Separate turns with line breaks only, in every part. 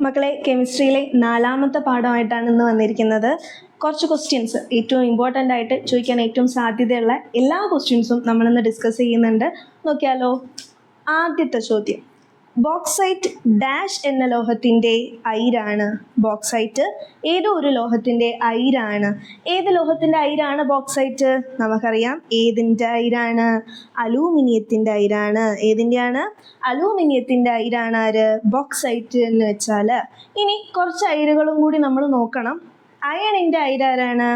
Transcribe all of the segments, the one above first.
മക്കളെ, കെമിസ്ട്രിയിലെ 4ാമത്തെ പാഠമായിട്ടാണ് ഇന്ന് വന്നിരിക്കുന്നത്. കുറച്ച് ക്വസ്റ്റ്യൻസ് ഏറ്റവും ഇമ്പോർട്ടൻ്റ് ആയിട്ട് ചോദിക്കാൻ ഏറ്റവും സാധ്യതയുള്ള എല്ലാ ക്വസ്റ്റ്യൻസും നമ്മളിന്ന് ഡിസ്കസ് ചെയ്യുന്നുണ്ട്. നോക്കിയാലോ. ആദ്യത്തെ ചോദ്യം, ബോക്സൈറ്റ് ഡാഷ് എന്ന ലോഹത്തിൻ്റെ അയിരാണ്. ബോക്സൈറ്റ് ഏതോ ഒരു ലോഹത്തിൻ്റെ അയിരാണ്. ഏത് ലോഹത്തിൻ്റെ അയിരാണ് ബോക്സൈറ്റ്? നമുക്കറിയാം ഏതിൻ്റെ അയിരാണ്? അലൂമിനിയത്തിൻ്റെ അയിരാണ്. ഏതിൻ്റെയാണ്? അലൂമിനിയത്തിൻ്റെ അയിരാണ് ആര്? ബോക്സൈറ്റ് എന്ന് വെച്ചാൽ. ഇനി കുറച്ച് അയിരുകളും കൂടി നമ്മൾ നോക്കണം. അയണിൻ്റെ അയിരാരാണ്?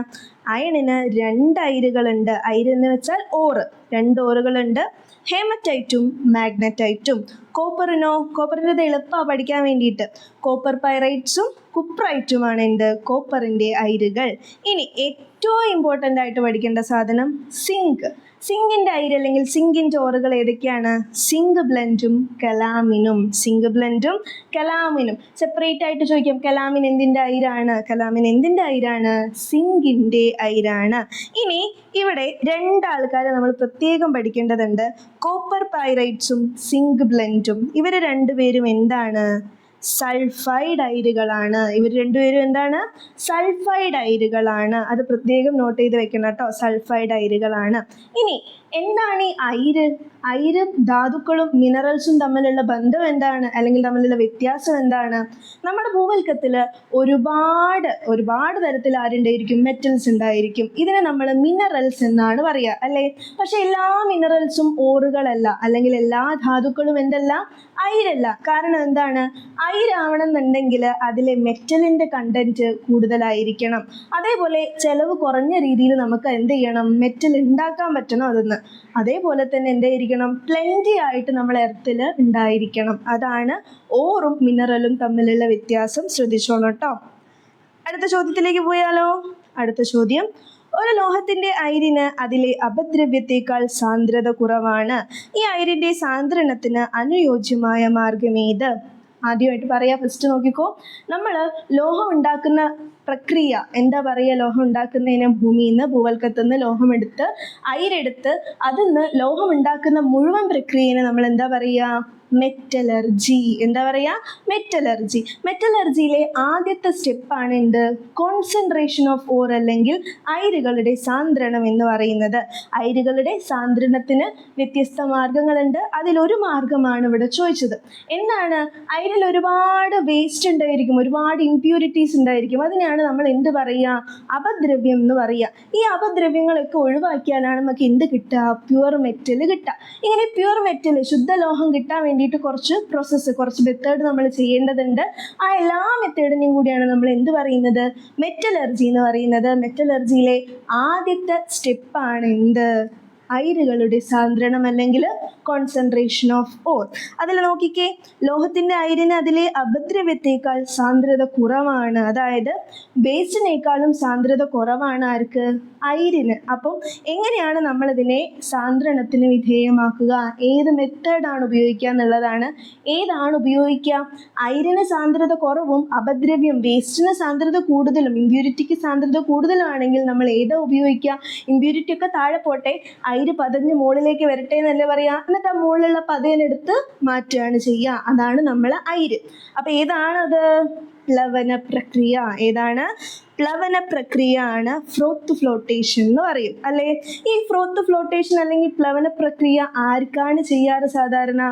അയണിന് 2 അയിരുകളുണ്ട്. അയിരെന്ന് വെച്ചാൽ ഓറ്, 2 ഓറുകളുണ്ട്. ഹേമറ്റൈറ്റും മാഗ്നറ്റൈറ്റും. കോപ്പറിനോ? കോപ്പറിൻ്റെ എളുപ്പമാണ് പഠിക്കാൻ വേണ്ടിയിട്ട്. കോപ്പർ പൈറൈറ്റ്സും കുപ്രൈറ്റുമാണ് എന്ത്? കോപ്പറിൻ്റെ അയിരുകൾ. ഇനി ഏറ്റവും ഇമ്പോർട്ടൻ്റ് ആയിട്ട് പഠിക്കേണ്ട സാധനം സിങ്ക്. സിങ്കിൻ്റെ അയിര് അല്ലെങ്കിൽ സിങ്കിൻ്റെ ഓറുകൾ ഏതൊക്കെയാണ്? സിങ്ക് ബ്ലെൻഡും കലാമിനും. സിങ്ക് ബ്ലെൻഡും കലാമിനും. സെപ്പറേറ്റ് ആയിട്ട് ചോദിക്കാം, കലാമിൻ എന്തിൻ്റെ അയിരാണ്? കലാമിൻ എന്തിൻ്റെ അയിരാണ്? സിങ്കിൻ്റെ അയിരാണ്. ഇനി ഇവിടെ 2 ആൾക്കാരെ നമ്മൾ പ്രത്യേകം പഠിക്കേണ്ടതുണ്ട്. കോപ്പർ പൈറൈറ്റ്സും സിങ്ക് ബ്ലെൻഡും. ഇവർ 2 പേരും എന്താണ്? സൾഫൈഡ് അയിരുകളാണ്. ഇവർ 2 പേരും എന്താണ്? സൾഫൈഡ് അയിരുകളാണ്. അത് പ്രത്യേകം നോട്ട് ചെയ്ത് വെക്കണം കേട്ടോ. സൾഫൈഡ് അയിരുകളാണ്. ഇനി എന്താണ് ഈ അയിര്? അയിരും ധാതുക്കളും മിനറൽസും തമ്മിലുള്ള ബന്ധം എന്താണ്? അല്ലെങ്കിൽ തമ്മിലുള്ള വ്യത്യാസം എന്താണ്? നമ്മുടെ ഭൂവൽക്കത്തിൽ ഒരുപാട് തരത്തിൽ ആരുണ്ടായിരിക്കും? മെറ്റൽസ് ഉണ്ടായിരിക്കും. ഇതിനെ നമ്മൾ മിനറൽസ് എന്നാണ് പറയുക, അല്ലേ? പക്ഷെ എല്ലാ മിനറൽസും ഓറുകളല്ല, അല്ലെങ്കിൽ എല്ലാ ധാതുക്കളും എന്തല്ല? അയിരല്ല. കാരണം എന്താണ്? അയിരാവണമെന്നുണ്ടെങ്കിൽ അതിലെ മെറ്റലിൻ്റെ കണ്ടന്റ് കൂടുതലായിരിക്കണം. അതേപോലെ ചിലവ് കുറഞ്ഞ രീതിയിൽ നമുക്ക് എന്ത് ചെയ്യണം? മെറ്റൽ ഉണ്ടാക്കാൻ പറ്റണം അതെന്ന്. അതേപോലെ തന്നെ എന്തായിരിക്കണം? പ്ലെൻറ്റി ആയിട്ട് നമ്മൾ എർത്തിൽ ഉണ്ടായിരിക്കണം. അതാണ് ഓറും മിനറലും തമ്മിലുള്ള വ്യത്യാസം. ശ്രദ്ധിച്ചോളൂ കേട്ടോ. അടുത്ത ചോദ്യത്തിലേക്ക് പോയാലോ. അടുത്ത ചോദ്യം, ഒരു ലോഹത്തിൻ്റെ അയിരിന് അതിലെ അപദ്രവ്യത്തേക്കാൾ സാന്ദ്രത കുറവാണ്. ഈ അയിരിൻ്റെ സാന്ദ്രണത്തിന് അനുയോജ്യമായ മാർഗമേത്? ആദ്യമായിട്ട് പറയാം. ഫസ്റ്റ് നോക്കിക്കോ. നമ്മൾ ലോഹം ഉണ്ടാക്കുന്ന പ്രക്രിയ എന്താ പറയുക? ലോഹം ഉണ്ടാക്കുന്നതിന് ഭൂമിയിൽ നിന്ന്, ഭൂവൽക്കത്തുനിന്ന് ലോഹം എടുത്ത് അയിരെടുത്ത് അതിന്ന് ലോഹം ഉണ്ടാക്കുന്ന മുഴുവൻ പ്രക്രിയനെ നമ്മൾ എന്താ പറയുക? മെറ്റലർജി. എന്താ പറയുക? മെറ്റലർജി. മെറ്റലർജിയിലെ ആദ്യത്തെ സ്റ്റെപ്പാണ് എന്ത്? കോൺസെൻട്രേഷൻ ഓഫ് ഓർ അല്ലെങ്കിൽ അയിരുകളുടെ സാന്ദ്രണം എന്ന് പറയുന്നത്. അയിരുകളുടെ സാന്ദ്രണത്തിന് വ്യത്യസ്ത മാർഗങ്ങളുണ്ട്. അതിലൊരു മാർഗമാണ് ഇവിടെ ചോദിച്ചത്. എന്താണ്? അയിരിൽ ഒരുപാട് വേസ്റ്റ് ഉണ്ടായിരിക്കും, ഒരുപാട് ഇംപ്യൂരിറ്റീസ് ഉണ്ടായിരിക്കും. അതിനാണ് നമ്മൾ എന്ത് പറയുക? അപദ്രവ്യം എന്ന് പറയുക. ഈ അപദ്രവ്യങ്ങളൊക്കെ ഒഴിവാക്കിയാലാണ് നമുക്ക് എന്ത് കിട്ടുക? പ്യുവർ മെറ്റൽ കിട്ടുക. ഇങ്ങനെ പ്യുവർ മെറ്റൽ, ശുദ്ധലോഹം കിട്ടാൻ വേണ്ടിയിട്ട് കുറച്ച് മെത്തേഡ് നമ്മൾ ചെയ്യേണ്ടതുണ്ട്. ആ എല്ലാ മെത്തേഡിനെയും കൂടിയാണ് നമ്മൾ എന്ത് പറയുന്നത്? മെറ്റലർജി എന്ന് പറയുന്നത്. മെറ്റലർജിയിലെ ആദ്യത്തെ സ്റ്റെപ്പാണ് എന്ത്? അയിരുകളുടെ സാന്ദ്രണം അല്ലെങ്കിൽ കോൺസെൻട്രേഷൻ ഓഫ് ഓർ. അതിൽ നോക്കിക്കേ, ലോഹത്തിൻ്റെ അയിരിന് അതിലെ അപദ്രവ്യത്തേക്കാൾ സാന്ദ്രത കുറവാണ്. അതായത് ബേസിനേക്കാളും സാന്ദ്രത കുറവാണ് ആർക്ക്? അയിരിന്. അപ്പം എങ്ങനെയാണ് നമ്മളിതിനെ സാന്ദ്രണത്തിന് വിധേയമാക്കുക? ഏത് മെത്തേഡാണ് ഉപയോഗിക്കുക എന്നുള്ളതാണ്. ഏതാണ് ഉപയോഗിക്കുക? അയിരിന് സാന്ദ്രത കുറവും അപദ്രവ്യം വേസ്റ്റിന് സാന്ദ്രത കൂടുതലും ഇമ്പ്യൂരിറ്റിക്ക് സാന്ദ്രത കൂടുതലാണെങ്കിൽ നമ്മൾ ഏതാ ഉപയോഗിക്കുക? ഇമ്പ്യൂരിറ്റി ഒക്കെ താഴെ പോട്ടെ, അയിര് പതഞ്ഞ് മുകളിലേക്ക് വരട്ടെ എന്നല്ലേ പറയുക. എന്നിട്ട് ആ മുകളിലുള്ള പതയെടുത്ത് മാറ്റുകയാണ് ചെയ്യുക. അതാണ് നമ്മൾ അയിര്. അപ്പം ഏതാണത്? പ്ലവന പ്രക്രിയ. ഏതാണ്? പ്ലവന പ്രക്രിയ ആണ് ഫ്രോത്ത് ഫ്ലോട്ടേഷൻ എന്ന് പറയും, അല്ലേ? ഈ ഫ്രോത്ത് ഫ്ലോട്ടേഷൻ അല്ലെങ്കിൽ പ്ലവന പ്രക്രിയ ആർക്കാണ് ചെയ്യാറ് സാധാരണ?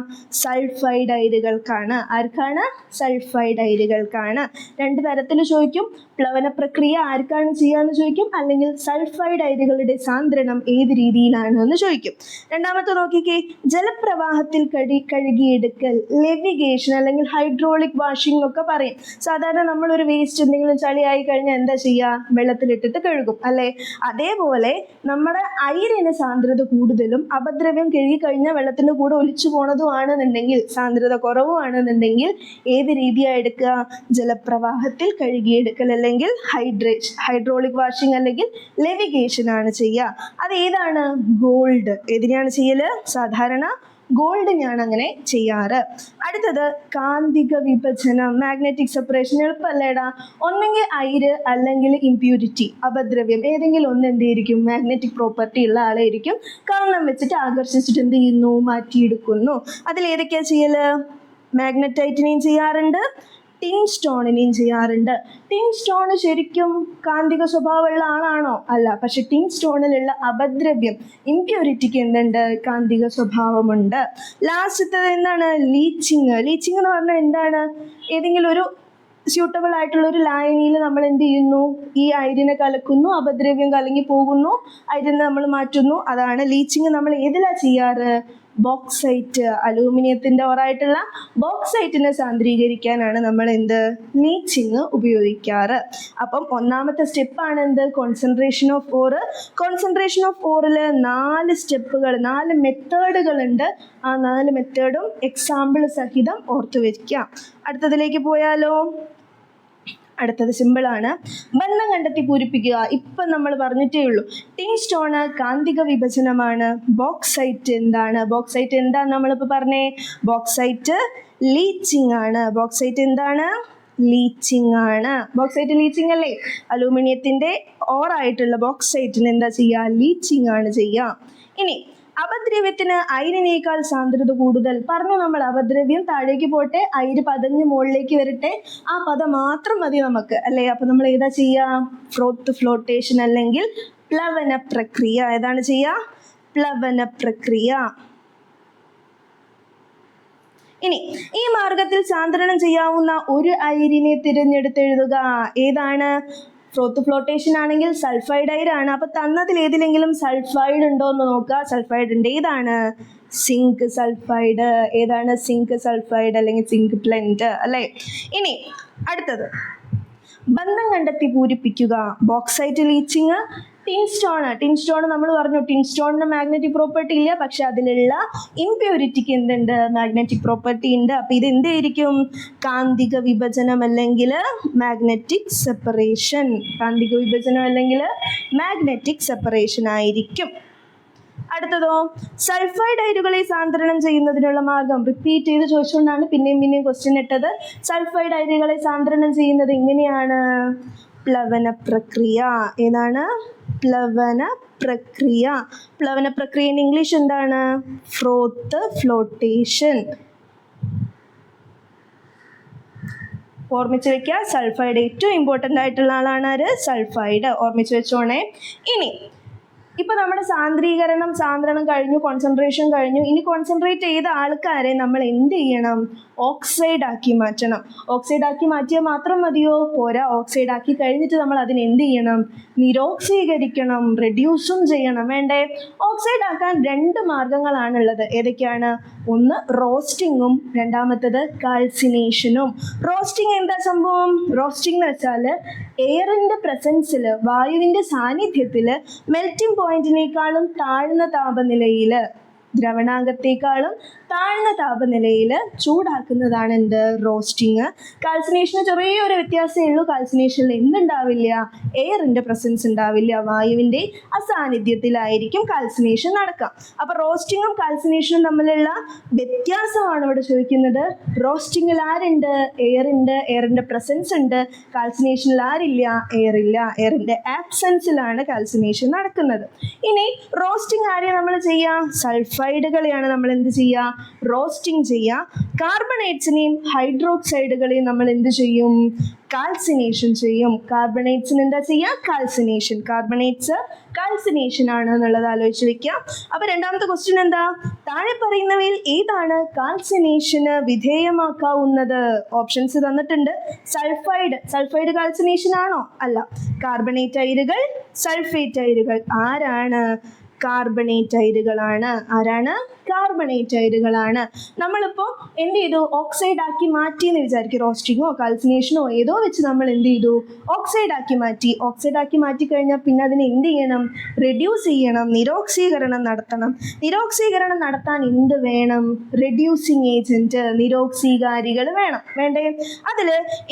സൾഫൈഡ് അയിരുകൾക്കാണ്. ആർക്കാണ്? സൾഫൈഡ് അയിരുകൾക്കാണ്. 2 തരത്തിൽ ചോദിക്കും. പ്ലവന പ്രക്രിയ ആർക്കാണ് ചെയ്യാന്ന് ചോദിക്കും, അല്ലെങ്കിൽ സൾഫൈഡ് അയിരുകളുടെ സാന്ദ്രണം ഏത് രീതിയിലാണ് എന്ന് ചോദിക്കും. രണ്ടാമത്തെ നോക്കിക്കേ, ജലപ്രവാഹത്തിൽ കഴുകിയെടുക്കൽ, ലെവിഗേഷൻ അല്ലെങ്കിൽ ഹൈഡ്രോളിക് വാഷിംഗ് ഒക്കെ പറയും. സാധാരണ നമ്മളൊരു വേസ്റ്റ് എന്തെങ്കിലും ചളിയായി കഴിഞ്ഞാൽ എന്താ ചെയ്യുക? വെള്ളത്തിലിട്ടിട്ട് കഴുകും, അല്ലേ? അതേപോലെ നമ്മുടെ അയിരിന് സാന്ദ്രത കൂടുതലും അപദ്രവ്യം കഴുകി കഴിഞ്ഞാൽ വെള്ളത്തിൻ്റെ കൂടെ ഒലിച്ചു പോണതുമാണെന്നുണ്ടെങ്കിൽ, സാന്ദ്രത കുറവുമാണെന്നുണ്ടെങ്കിൽ ഏത് രീതിയാണ് എടുക്കുക? ജലപ്രവാഹത്തിൽ കഴുകിയെടുക്കൽ അല്ലെങ്കിൽ ഹൈഡ്രോളിക് വാഷിംഗ് അല്ലെങ്കിൽ ലെവിഗേഷൻ ആണ് ചെയ്യുക. അത് ഏതാണ്? ഗോൾഡ്. ഏതിനെയാണ് ചെയ്യല്? സാധാരണ ഗോൾഡിനെയാണ് അങ്ങനെ ചെയ്യാറ്. അടുത്തത് കാന്തിക വിഭജനം, മാഗ്നറ്റിക് സെപ്പറേഷൻ. എളുപ്പമല്ലേടാ? ഒന്നെങ്കിൽ അയിര് അല്ലെങ്കിൽ ഇംപ്യൂരിറ്റി, അപദ്രവ്യം, ഏതെങ്കിലും ഒന്ന് എന്തായിരിക്കും? മാഗ്നറ്റിക് പ്രോപ്പർട്ടി ഉള്ള ആളായിരിക്കും. കാരണം വെച്ചിട്ട് ആകർഷിച്ചിട്ട് എന്ത് ചെയ്യുന്നു? മാറ്റിയെടുക്കുന്നു. അതിലേതൊക്കെയാണ് ചെയ്യല്? മാഗ്നറ്റൈറ്റിനെയും ചെയ്യാറുണ്ട്, ടിൻ സ്റ്റോണിനെയും ചെയ്യാറുണ്ട്. ടിൻ സ്റ്റോൺ ശരിക്കും കാന്തിക സ്വഭാവമുള്ള ആളാണോ? അല്ല. പക്ഷെ ടിൻ സ്റ്റോണിലുള്ള അപദ്രവ്യം ഇംപ്യൂരിറ്റിക്ക് എന്തുണ്ട്? കാന്തിക സ്വഭാവമുണ്ട്. ലാസ്റ്റത്തത് എന്താണ്? ലീച്ചിങ്. ലീച്ചിങ് എന്ന് പറഞ്ഞാൽ എന്താണ്? ഏതെങ്കിലും ഒരു സ്യൂട്ടബിൾ ആയിട്ടുള്ള ഒരു ലായനിയിൽ നമ്മൾ എന്ത് ചെയ്യുന്നു? ഈ അയിരിനെ കലക്കുന്നു, അപദ്രവ്യം കലങ്ങി പോകുന്നു, അയിരിനെ നമ്മൾ മാറ്റുന്നു. അതാണ് ലീച്ചിങ്. നമ്മൾ ഏതിലാണ് ചെയ്യാറ്? ബോക്സൈറ്റ്, അലൂമിനിയത്തിൻ്റെ ഓറായിട്ടുള്ള ബോക്സൈറ്റിനെ സാന്ദ്രീകരിക്കാനാണ് നമ്മൾ എന്ത്? ലീച്ചിങ് ഉപയോഗിക്കാറ്. അപ്പം ഒന്നാമത്തെ സ്റ്റെപ്പാണ് എന്ത്? Concentration of ore. Concentration of ഓറിൽ 4 സ്റ്റെപ്പുകൾ, 4 മെത്തേഡുകളുണ്ട്. ആ 4 മെത്തേഡും എക്സാമ്പിൾ സഹിതം ഓർത്തു വയ്ക്കാം. അടുത്തതിലേക്ക് പോയാലോ? അടുത്തത് സിമ്പിളാണ്. ബന്ധം കണ്ടെത്തി പൂരിപ്പിക്കുക. ഇപ്പം നമ്മൾ പറഞ്ഞിട്ടേ ഉള്ളൂ. ടിൻ സ്റ്റോണ് കാന്തിക വിഭജനമാണ്. ബോക്സൈറ്റ് എന്താണ്? ബോക്സൈറ്റ് എന്താണ് നമ്മളിപ്പോൾ പറഞ്ഞേ? ബോക്സൈറ്റ് ലീച്ചിങ് ആണ്. ബോക്സൈറ്റ് എന്താണ്? ലീച്ചിങ് ആണ്. ബോക്സൈറ്റ് ലീച്ചിങ് അല്ലേ? അലൂമിനിയത്തിൻ്റെ ഓറായിട്ടുള്ള ബോക്സൈറ്റിന് എന്താ ചെയ്യുക? ലീച്ചിങ് ആണ് ചെയ്യുക. ഇനി അപദ്രവ്യത്തിന് അയിരിനേക്കാൾ സാന്ദ്രത കൂടുതൽ. പറഞ്ഞു നമ്മൾ, അപദ്രവ്യം താഴേക്ക് പോട്ടെ, അയിര് പതഞ്ഞ് മുകളിലേക്ക് വരട്ടെ, ആ പദം മാത്രം മതി നമുക്ക്, അല്ലേ? അപ്പം നമ്മൾ ഏതാ ചെയ്യുക? ഫ്രോത്ത് ഫ്ലോട്ടേഷൻ അല്ലെങ്കിൽ പ്ലവന പ്രക്രിയ. ഏതാണ് ചെയ്യുക? പ്ലവന പ്രക്രിയ. ഇനി ഈ മാർഗത്തിൽ സാന്ദ്രണം ചെയ്യാവുന്ന ഒരു അയിരിനെ തിരഞ്ഞെടുത്തെഴുതുക. ഏതാണ്? ഫ്രോത്ത് ഫ്ലോട്ടേഷൻ ആണെങ്കിൽ സൾഫൈഡ് അയിരാണ്. അപ്പോൾ തന്നതിൽ ഏതിലെങ്കിലും സൾഫൈഡ് ഉണ്ടോ എന്ന് നോക്കുക. സൾഫൈഡ് ഉണ്ട്. ഏതാണ്? Zinc sulphide. ഏതാണ്? സിങ്ക് സൾഫൈഡ് അല്ലെങ്കിൽ സിങ്ക് ബ്ലെൻഡ്, അല്ലേ? ഇനി അടുത്തത് ബന്ധം കണ്ടെത്തി പൂരിപ്പിക്കുക. Bauxite leaching, tin stone. Tin stone നമ്മൾ പറഞ്ഞു, ടിൻ സ്റ്റോണിന് മാഗ്നറ്റിക് പ്രോപ്പർട്ടി ഇല്ല, പക്ഷെ അതിലുള്ള ഇംപ്യൂരിറ്റിക്ക് എന്തുണ്ട്? മാഗ്നറ്റിക് പ്രോപ്പർട്ടി ഉണ്ട്. അപ്പം ഇത് എന്തായിരിക്കും? കാന്തിക വിഭജനം അല്ലെങ്കിൽ മാഗ്നറ്റിക് സെപ്പറേഷൻ. കാന്തിക വിഭജനം അല്ലെങ്കിൽ മാഗ്നറ്റിക് സെപ്പറേഷൻ ആയിരിക്കും. അടുത്തതോ, സൾഫൈഡ് അയിരുകളെ സാന്ദ്രണം ചെയ്യുന്നതിനുള്ള മാർഗം. റിപ്പീറ്റ് ചെയ്ത് ചോദിച്ചുകൊണ്ടാണ് പിന്നെയും ക്വസ്റ്റ്യൻ ഇട്ടത്. സൾഫൈഡ് അയിരുകളെ സാന്ദ്രണം ചെയ്യുന്നത് എങ്ങനെയാണ്? പ്ലവന പ്രക്രിയ. ഏതാണ്? പ്ലവന പ്രക്രിയ. പ്ലവന പ്രക്രിയ ഇംഗ്ലീഷ് എന്താണ്? Froth flotation. ഓർമ്മിച്ച് വെക്കുക. സൾഫൈഡ് ഏറ്റവും ഇമ്പോർട്ടൻ്റ് ആയിട്ടുള്ള ആളാണ് ആര്? സൾഫൈഡ്. ഓർമ്മിച്ച് വെച്ചോണേ. ഇനി ഇപ്പം നമ്മുടെ സാന്ദ്രണം കഴിഞ്ഞു, കോൺസെൻട്രേഷൻ കഴിഞ്ഞു. ഇനി കോൺസെൻട്രേറ്റ് ചെയ്ത ആൾക്കാരെ നമ്മൾ എന്ത് ചെയ്യണം? ഓക്സൈഡ് ആക്കി മാറ്റണം. ഓക്സൈഡ് ആക്കി മാറ്റിയാൽ മാത്രം മതിയോ? പോരാ. ഓക്സൈഡ് ആക്കി കഴിഞ്ഞിട്ട് നമ്മൾ അതിന് എന്ത് ചെയ്യണം? നിരോക്സീകരിക്കണം, റെഡ്യൂസും ചെയ്യണം. വേണ്ടേ? ഓക്സൈഡ് ആക്കാൻ 2 മാർഗങ്ങളാണുള്ളത്. ഏതൊക്കെയാണ്? ഒന്ന് റോസ്റ്റിങ്ങും, രണ്ടാമത്തത് കാൽസിനേഷനും. റോസ്റ്റിംഗ് എന്താ സംഭവം? റോസ്റ്റിംഗ് എന്ന് വെച്ചാൽ എയറിൻ്റെ പ്രസൻസിൽ, വായുവിൻ്റെ സാന്നിധ്യത്തിൽ മെൽറ്റിംഗ് പോയിന്റിനേക്കാളും താഴ്ന്ന താപനിലയിൽ, ദ്രവണാങ്കത്തേക്കാളും താഴ്ന്ന താപനിലയിൽ ചൂടാക്കുന്നതാണ് എന്ത്? റോസ്റ്റിംഗ്. കാൽസിനേഷന് ചെറിയൊരു വ്യത്യാസമേ ഉള്ളൂ. കാൽസിനേഷനിൽ എന്തുണ്ടാവില്ല? എയറിൻ്റെ പ്രസൻസ് ഉണ്ടാവില്ല. വായുവിൻ്റെ അസാന്നിധ്യത്തിലായിരിക്കും കാൽസിനേഷൻ നടക്കുക. അപ്പോൾ റോസ്റ്റിങ്ങും കാൽസിനേഷനും തമ്മിലുള്ള വ്യത്യാസമാണ് ഇവിടെ ചോദിക്കുന്നത്. റോസ്റ്റിങ്ങിൽ ആരുണ്ട്? എയറുണ്ട്, എയറിൻ്റെ പ്രസൻസ് ഉണ്ട്. കാൽസിനേഷനിൽ ആരില്ല? എയറില്ല. എയറിൻ്റെ ആബ്സെൻസിലാണ് കാൽസിനേഷൻ നടക്കുന്നത്. ഇനി റോസ്റ്റിംഗ് ആരെയാണ് നമ്മൾ ചെയ്യുക? സൾഫൈഡുകളെയാണ് നമ്മൾ എന്ത് ചെയ്യുക? റോസ്റ്റിംഗ് ചെയ്യുക. കാർബണേറ്റ്സിനെയും ഹൈഡ്രോക്സൈഡുകളെയും നമ്മൾ എന്ത് ചെയ്യും? കാൽസിനേഷൻ ചെയ്യും. കാർബണേറ്റ്സിന് എന്താ ചെയ്യുക? കാൽസിനേഷൻ. കാർബണേറ്റ്സ് കാൽസിനേഷൻ ആണ് എന്നുള്ളത് ആലോചിച്ച് വെക്കാം. അപ്പോൾ രണ്ടാമത്തെ ക്വസ്റ്റ്യൻ എന്താ? താഴെ പറയുന്നവയിൽ ഏതാണ് കാൽസിനേഷന് വിധേയമാക്കാവുന്നത്? ഓപ്ഷൻസ് തന്നിട്ടുണ്ട്. സൾഫൈഡ് കാൽസിനേഷൻ ആണോ? അല്ല. കാർബണേറ്റ് അയിരുകൾ, സൾഫേറ്റ് അയിരുകൾ. ആരാണ്? കാർബണേറ്റ് അയിരുകളാണ്. ആരാണ്? കാർബണേറ്റ് അയിരുകളാണ്. നമ്മളിപ്പോൾ എന്ത് ചെയ്തു? ഓക്സൈഡ് ആക്കി മാറ്റി എന്ന് വിചാരിക്കും. റോസ്റ്റിങ്ങോ കാൽസിനേഷനോ ഏതോ വെച്ച് നമ്മൾ എന്ത് ചെയ്തു? ഓക്സൈഡ് ആക്കി മാറ്റി. ഓക്സൈഡ് ആക്കി മാറ്റി കഴിഞ്ഞാൽ പിന്നെ അതിനെ എന്ത് ചെയ്യണം? റെഡ്യൂസ് ചെയ്യണം, നിരോക്സീകരണം നടത്തണം. നിരോക്സീകരണം നടത്താൻ എന്ത് വേണം? റെഡ്യൂസിങ് ഏജൻറ്റ്, നിരോക്സീകാരികൾ വേണം. വേണ്ടേ? അതിൽ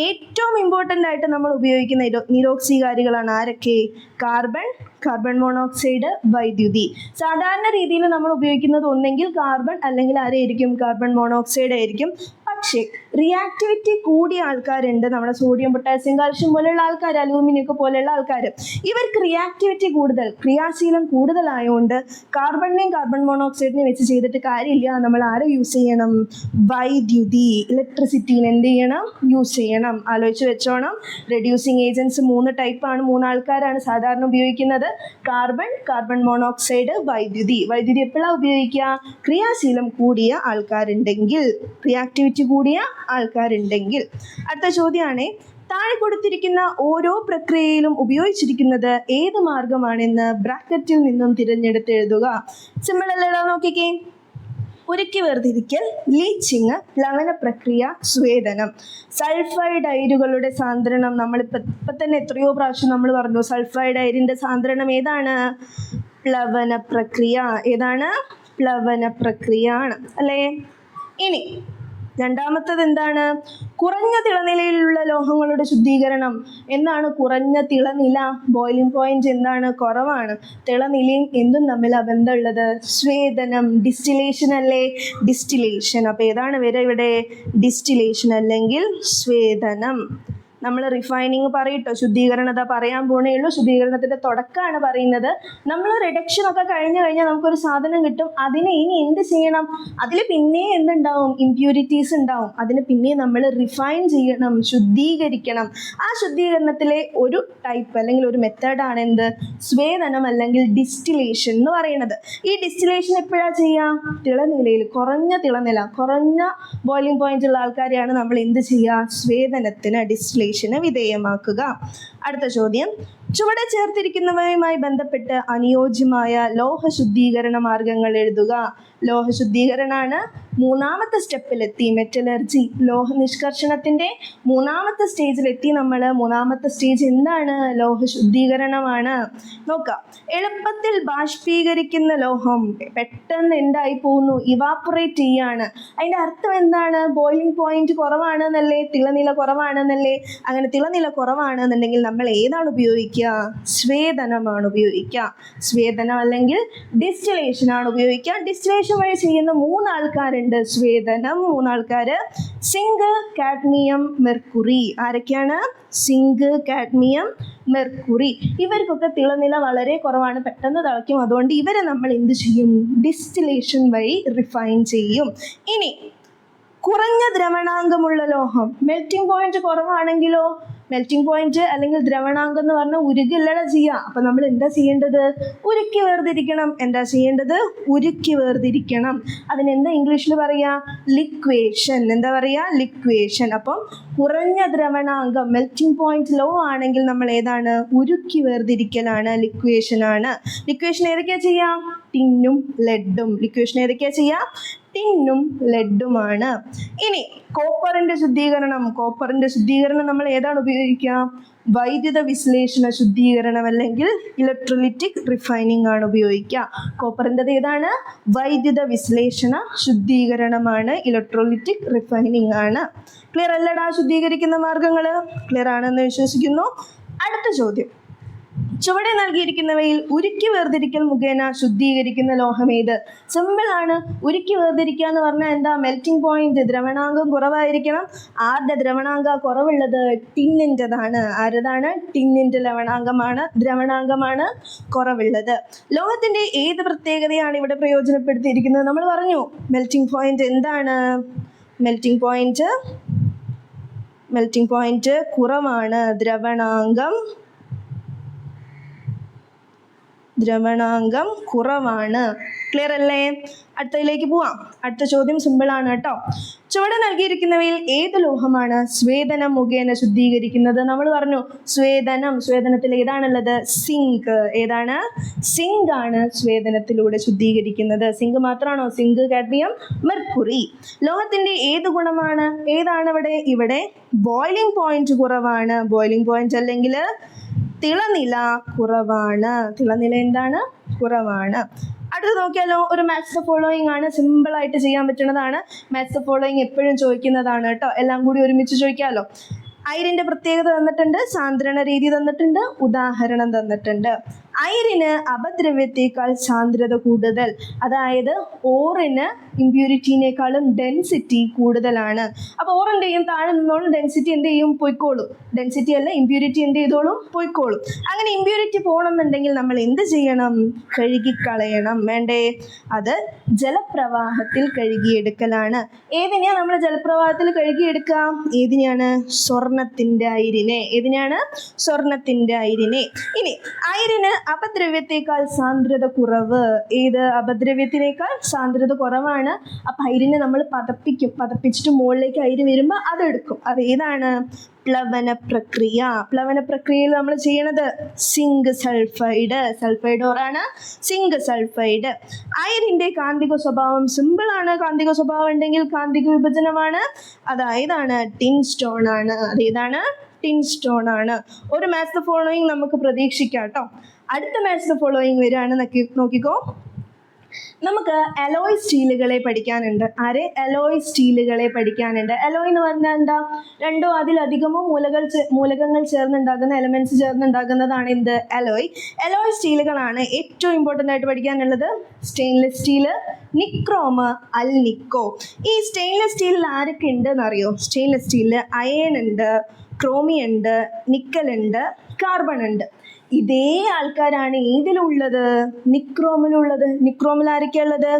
ഏറ്റവും ഇമ്പോർട്ടൻ്റ് ആയിട്ട് നമ്മൾ ഉപയോഗിക്കുന്ന നിരോക്സീകാരികളാണ് ആരൊക്കെ? കാർബൺ മോണോക്സൈഡ്, വൈദ്യുതി. സാധാരണ രീതിയിൽ നമ്മൾ ഉപയോഗിക്കുന്നത് ഒന്നെങ്കിൽ കാർബൺ അല്ലെങ്കിൽ ആരായിരിക്കും? കാർബൺ മോണോക്സൈഡ് ആയിരിക്കും. പക്ഷേ റിയാക്ടിവിറ്റി കൂടിയ ആൾക്കാരുണ്ട്, നമ്മുടെ സോഡിയം പൊട്ടാസ്യം കാൽഷ്യം പോലെയുള്ള ആൾക്കാർ, അലൂമിനിയം ഒക്കെ പോലെയുള്ള ആൾക്കാർ. ഇവർക്ക് റിയാക്ടിവിറ്റി കൂടുതൽ, ക്രിയാശീലം കൂടുതലായതുകൊണ്ട് കാർബണിനെയും കാർബൺ മോണോക്സൈഡിനെയും വെച്ച് ചെയ്തിട്ട് കാര്യമില്ല. നമ്മൾ ആരെ യൂസ് ചെയ്യണം? വൈദ്യുതി, ഇലക്ട്രിസിറ്റീനെ എന്ത് ചെയ്യണം? യൂസ് ചെയ്യണം. ആലോചിച്ച് വെച്ചോണം. റെഡ്യൂസിങ് ഏജൻസ് 3 ടൈപ്പാണ്, 3 ആൾക്കാരാണ് സാധാരണ ഉപയോഗിക്കുന്നത്: കാർബൺ, കാർബൺ മോണോക്സൈഡ്, വൈദ്യുതി. വൈദ്യുതി എപ്പോഴാണ് ഉപയോഗിക്കുക? ക്രിയാശീലം കൂടിയ ആൾക്കാരുണ്ടെങ്കിൽ, റിയാക്ടിവിറ്റി കൂടിയ ആൾക്കാരുണ്ടെങ്കിൽ. അടുത്ത ചോദ്യമാണ്, താഴെ കൊടുത്തിരിക്കുന്ന ഓരോ പ്രക്രിയയിലും ഉപയോഗിച്ചിരിക്കുന്നത് ഏത് മാർഗമാണെന്ന് ബ്രാക്കറ്റിൽ നിന്നും തിരഞ്ഞെടുത്ത് എഴുതുക. സിമ്പിൾ അല്ലേടാ, നോക്കിക്കേ. ഉരുക്കി വേർതിരിക്കൽ, ലീച്ചിങ്, പ്ലവന പ്രക്രിയ, സ്വേദനം. സൾഫൈഡ് അയിരുകളുടെ സാന്ദ്രണം നമ്മളിപ്പോൾ തന്നെ എത്രയോ പ്രാവശ്യം നമ്മൾ പറഞ്ഞു. സൾഫൈഡ് അയിരിൻ്റെ സാന്ദ്രണം ഏതാണ്? പ്ലവന പ്രക്രിയ. ഏതാണ്? പ്ലവന പ്രക്രിയ ആണ് അല്ലേ? ഇനി രണ്ടാമത്തത് എന്താണ്? കുറഞ്ഞ തിളനിലയിലുള്ള ലോഹങ്ങളുടെ ശുദ്ധീകരണം. എന്താണ് കുറഞ്ഞ തിളനില? ബോയിലിംഗ് പോയിന്റ് എന്താണ്? കുറവാണ്. തിളനിലയും എന്തും തമ്മിലാണ് ബന്ധമുള്ളത്? സ്വേദനം, ഡിസ്റ്റിലേഷൻ അല്ലേ? ഡിസ്റ്റിലേഷൻ. അപ്പോൾ ഏതാണ് വരെ ഇവിടെ? ഡിസ്റ്റിലേഷൻ അല്ലെങ്കിൽ സ്വേദനം. നമ്മൾ റിഫൈനിങ് പറയട്ടോ, ശുദ്ധീകരണത പറയാൻ പോണേ ഉള്ളൂ. ശുദ്ധീകരണത്തിൻ്റെ തുടക്കമാണ് പറയുന്നത്. നമ്മൾ റിഡക്ഷൻ ഒക്കെ കഴിഞ്ഞാൽ നമുക്കൊരു സാധനം കിട്ടും. അതിനെ ഇനി എന്ത് ചെയ്യണം? അതിൽ പിന്നെ എന്തുണ്ടാവും? ഇമ്പ്യൂരിറ്റീസ് ഉണ്ടാവും. അതിന് പിന്നെ നമ്മൾ റിഫൈൻ ചെയ്യണം, ശുദ്ധീകരിക്കണം. ആ ശുദ്ധീകരണത്തിലെ ഒരു ടൈപ്പ് അല്ലെങ്കിൽ ഒരു മെത്തേഡാണ് എന്ത്? സ്വേദനം അല്ലെങ്കിൽ ഡിസ്റ്റിലേഷൻ എന്ന് പറയുന്നത്. ഈ ഡിസ്റ്റിലേഷൻ എപ്പോഴാണ് ചെയ്യുക? തിളനിലയിൽ, കുറഞ്ഞ തിളനില, കുറഞ്ഞ ബോയിലിംഗ് പോയിന്റ് ഉള്ള ആൾക്കാരെയാണ് നമ്മൾ എന്ത് ചെയ്യുക? സ്വേദനത്തിന്, ഡിസ്റ്റിലേഷൻ വിധേയമാക്കുക. അടുത്ത ചോദ്യം, ചുവടെ ചേർത്തിരിക്കുന്നവയുമായി ബന്ധപ്പെട്ട് അനുയോജ്യമായ ലോഹ ശുദ്ധീകരണ മാർഗങ്ങൾ എഴുതുക. ലോഹ ശുദ്ധീകരണമാണ്. 3ാമത്തെ സ്റ്റെപ്പിലെത്തി, മെറ്റലർജി, ലോഹ നിഷ്കർഷണത്തിൻ്റെ 3ാമത്തെ സ്റ്റേജിലെത്തി നമ്മൾ. 3ാമത്തെ സ്റ്റേജ് എന്താണ്? ലോഹ ശുദ്ധീകരണമാണ്. നോക്കാം. എളുപ്പത്തിൽ ബാഷ്പീകരിക്കുന്ന ലോഹം പെട്ടെന്ന് എന്തായി പോകുന്നു? ഇവാപ്പറേറ്റ് ചെയ്യാണ്. അതിൻ്റെ അർത്ഥം എന്താണ്? ബോയിലിംഗ് പോയിന്റ് കുറവാണെന്നല്ലേ? തിളനില കുറവാണെന്നല്ലേ? അങ്ങനെ തിളനില കുറവാണെന്നുണ്ടെങ്കിൽ നമ്മൾ ഏതാണ് ഉപയോഗിക്കുക? സ്വേദനമാണ് ഉപയോഗിക്കുക. സ്വേദനം അല്ലെങ്കിൽ ഡിസ്റ്റിലേഷൻ ആണ് ഉപയോഗിക്കുക. ഡിസ്റ്റിലേഷൻ വഴി ചെയ്യുന്ന 3 ആൾക്കാരുണ്ട് സ്വേദനം. 3 ആൾക്കാർ: സിങ്ക്, കാഡ്മിയം, മെർക്കുറി. ആരൊക്കെയാണ്? Zinc, cadmium, mercury. ഇവർക്കൊക്കെ തിളനില വളരെ കുറവാണ്, പെട്ടെന്ന് തിളയ്ക്കും. അതുകൊണ്ട് ഇവരെ നമ്മൾ എന്ത് ചെയ്യും? ഡിസ്റ്റിലേഷൻ വഴി റിഫൈൻ ചെയ്യും. ഇനി കുറഞ്ഞ ദ്രവണാങ്കമുള്ള ലോഹം, മെൽറ്റിംഗ് പോയിന്റ് കുറവാണെങ്കിലോ? മെൽറ്റിംഗ് പോയിന്റ് അല്ലെങ്കിൽ ദ്രവണാങ്കം എന്ന് പറഞ്ഞാൽ ഉരുകില്ലട ചെയ്യുക. അപ്പം നമ്മൾ എന്താ ചെയ്യേണ്ടത്? ഉരുക്കി വേർതിരിക്കണം. എന്താ ചെയ്യേണ്ടത്? ഉരുക്കി വേർതിരിക്കണം. അതിനെന്താ ഇംഗ്ലീഷിൽ പറയുക? ലിക്വേഷൻ. എന്താ പറയുക? ലിക്വേഷൻ. അപ്പം കുറഞ്ഞ ദ്രവണാങ്കം, മെൽറ്റിംഗ് പോയിന്റ് ലോ ആണെങ്കിൽ നമ്മൾ ഏതാണ്? ഉരുക്കി വേർതിരിക്കലാണ്, ലിക്വേഷൻ ആണ്. ലിക്വേഷൻ ഏതൊക്കെയാണ് ചെയ്യാം? ടിന്നും ലെഡും. ലിക്വേഷൻ ഏതൊക്കെയാണ് ചെയ്യാം? ടിന്നും ലെഡുമാണ്. ഇനി കോപ്പറിൻ്റെ ശുദ്ധീകരണം. കോപ്പറിൻ്റെ ശുദ്ധീകരണം നമ്മൾ ഏതാണ് ഉപയോഗിക്കുക? വൈദ്യുത വിശ്ലേഷണ ശുദ്ധീകരണം അല്ലെങ്കിൽ ഇലക്ട്രോലിറ്റിക് റിഫൈനിങ് ആണ് ഉപയോഗിക്കുക. കോപ്പറിൻ്റെത് ഏതാണ്? വൈദ്യുത വിശ്ലേഷണ ശുദ്ധീകരണമാണ്, ഇലക്ട്രോലിറ്റിക് റിഫൈനിങ് ആണ്. ക്ലിയർ അല്ലടാ? ശുദ്ധീകരിക്കുന്ന മാർഗങ്ങൾ ക്ലിയർ ആണെന്ന് വിശ്വസിക്കുന്നു. അടുത്ത ചോദ്യം, ചുവടെ നൽകിയിരിക്കുന്നവയിൽ ഉരുക്കി വേർതിരിക്കൽ മുഖേന ശുദ്ധീകരിക്കുന്ന ലോഹമേത്? സിമ്പിളാണ്. ഉരുക്കി വേർതിരിക്കുക എന്ന് പറഞ്ഞാൽ എന്താ? മെൽറ്റിംഗ് പോയിന്റ്, ദ്രവണാങ്കം കുറവായിരിക്കണം. ആരുടെ ദ്രവണാങ്ക കുറവുള്ളത്? ടിന്നിൻ്റെതാണ്. ആരതാണ്? ടിന്നിൻ്റെ ദ്രവണാങ്കമാണ് കുറവുള്ളത്. ലോഹത്തിൻ്റെ ഏത് പ്രത്യേകതയാണ് ഇവിടെ പ്രയോജനപ്പെടുത്തിയിരിക്കുന്നത്? നമ്മൾ പറഞ്ഞു മെൽറ്റിംഗ് പോയിന്റ് എന്താണ്? മെൽറ്റിംഗ് പോയിന്റ് കുറവാണ്, ദ്രവണാങ്കം കുറവാണ്. ക്ലിയർ അല്ലേ? അടുത്തതിലേക്ക് പോവാം. അടുത്ത ചോദ്യം സിമ്പിളാണ് കേട്ടോ. ചുവടെ നൽകിയിരിക്കുന്നവയിൽ ഏത് ലോഹമാണ് സ്വേദനം മുഖേന ശുദ്ധീകരിക്കുന്നത്? നമ്മൾ പറഞ്ഞു സ്വേദനത്തിൽ ഏതാണുള്ളത്? സിങ്ക്. ഏതാണ്? സിങ്ക് ആണ് സ്വേദനത്തിലൂടെ ശുദ്ധീകരിക്കുന്നത്. സിങ്ക് മാത്രമാണോ? Zinc, cadmium, mercury. ലോഹത്തിൻ്റെ ഏത് ഗുണമാണ്? ഏതാണ് ഇവിടെ ബോയിലിംഗ് പോയിന്റ് കുറവാണ്. ബോയിലിംഗ് പോയിന്റ് അല്ലെങ്കിൽ തിളനില കുറവാണ്. തിളനില എന്താണ്? കുറവാണ്. അടുത്ത് നോക്കിയാലോ, ഒരു മാച്ച് ദ ഫോളോയിങ് ആണ്. സിമ്പിളായിട്ട് ചെയ്യാൻ പറ്റുന്നതാണ്. മാച്ച് ദ ഫോളോയിങ് എപ്പോഴും ചോദിക്കുന്നതാണ് കേട്ടോ. എല്ലാം കൂടി ഒരുമിച്ച് ചോദിക്കാമല്ലോ. അയിരിൻ്റെ പ്രത്യേകത തന്നിട്ടുണ്ട്, സാന്ദ്രണ രീതി തന്നിട്ടുണ്ട്, ഉദാഹരണം തന്നിട്ടുണ്ട്. അയിരിന് അപദ്രവ്യത്തേക്കാൾ സാന്ദ്രത കൂടുതൽ, അതായത് ഓറിന് ഇമ്പ്യൂരിറ്റീനേക്കാളും ഡെൻസിറ്റി കൂടുതലാണ്. അപ്പോൾ ഓർ എന്ത് ചെയ്യും, താഴെ നിന്നോളും, ഡെൻസിറ്റി എന്ത് ചെയ്യും, പൊയ്ക്കോളും. ഡെൻസിറ്റി അല്ല, ഇമ്പ്യൂരിറ്റി എന്ത് ചെയ്തോളും, പൊയ്ക്കോളും. അങ്ങനെ ഇമ്പ്യൂരിറ്റി പോകണമെന്നുണ്ടെങ്കിൽ നമ്മൾ എന്ത് ചെയ്യണം, കഴുകിക്കളയണം. വേണ്ടേ? അത് ജലപ്രവാഹത്തിൽ കഴുകിയെടുക്കലാണ്. ഏതിനെയാണ് നമ്മൾ ജലപ്രവാഹത്തിൽ കഴുകിയെടുക്കുക? ഏതിനെയാണ്? സ്വർണത്തിൻ്റെ അയിരിനെ. ഏതിനെയാണ്? സ്വർണത്തിൻ്റെ അയിരിനെ. ഇനി അയിരിന് അപദ്രവ്യത്തേക്കാൾ സാന്ദ്രത കുറവ്. ഏത്? അപദ്രവ്യത്തിനേക്കാൾ സാന്ദ്രത കുറവാണ്. അപ്പം അയിരിനെ നമ്മൾ പതപ്പിച്ചിട്ട് മുകളിലേക്ക് അയിര് വരുമ്പോൾ അതെടുക്കും. അത് ഏതാണ്? പ്ലവന പ്രക്രിയ. പ്ലവന പ്രക്രിയയിൽ നമ്മൾ ചെയ്യണത് സിങ്ക് സൾഫൈഡ് ഓറാണ് സിങ്ക് സൾഫൈഡ്. അയിരിൻ്റെ കാന്തിക സ്വഭാവം സിമ്പിളാണ്. കാന്തിക സ്വഭാവം ഉണ്ടെങ്കിൽ കാന്തിക വിഭജനമാണ്. അതായതാണ് ടിൻ സ്റ്റോൺ ആണ്. അതേതാണ്? ടിൻ സ്റ്റോൺ ആണ്. ഒരു മാച്ച് ദ ഫോളോയിങ് നമുക്ക് പ്രതീക്ഷിക്കാം കേട്ടോ. അടുത്ത മാച്ച് ദ ഫോളോയിങ് വരികയാണ്. നോക്കിക്കോ, നമുക്ക് അലോയ് സ്റ്റീലുകളെ പഠിക്കാനുണ്ട്. ആരെ? അലോയ് സ്റ്റീലുകളെ പഠിക്കാനുണ്ട്. അലോയ് എന്ന് പറഞ്ഞാൽ എന്താ? രണ്ടോ അതിലധികമോ മൂലകങ്ങൾ ചേർന്നുണ്ടാകുന്ന, എലമെന്റ്സ് ചേർന്നുണ്ടാകുന്നതാണ് എന്ത്? അലോയ്. അലോയ് സ്റ്റീലുകളാണ് ഏറ്റവും ഇമ്പോർട്ടൻ്റ് ആയിട്ട് പഠിക്കാനുള്ളത്. Stainless steel, നിക്രോമ്, alnico. ഈ സ്റ്റെയിൻലെസ് സ്റ്റീലിൽ ആരൊക്കെ ഉണ്ടെന്ന് അറിയോ? സ്റ്റെയിൻലെസ് സ്റ്റീലിൽ അയേൺ ഉണ്ട്, ക്രോമിയം ഉണ്ട്, നിക്കൽ ഉണ്ട്, കാർബൺ ഉണ്ട്. ഇതേ ആൾക്കാരാണ് ഏതിലുള്ളത്? നിക്രോമിലുള്ളത്. നിക്രോമിൽ ആരൊക്കെയാ ഉള്ളത്?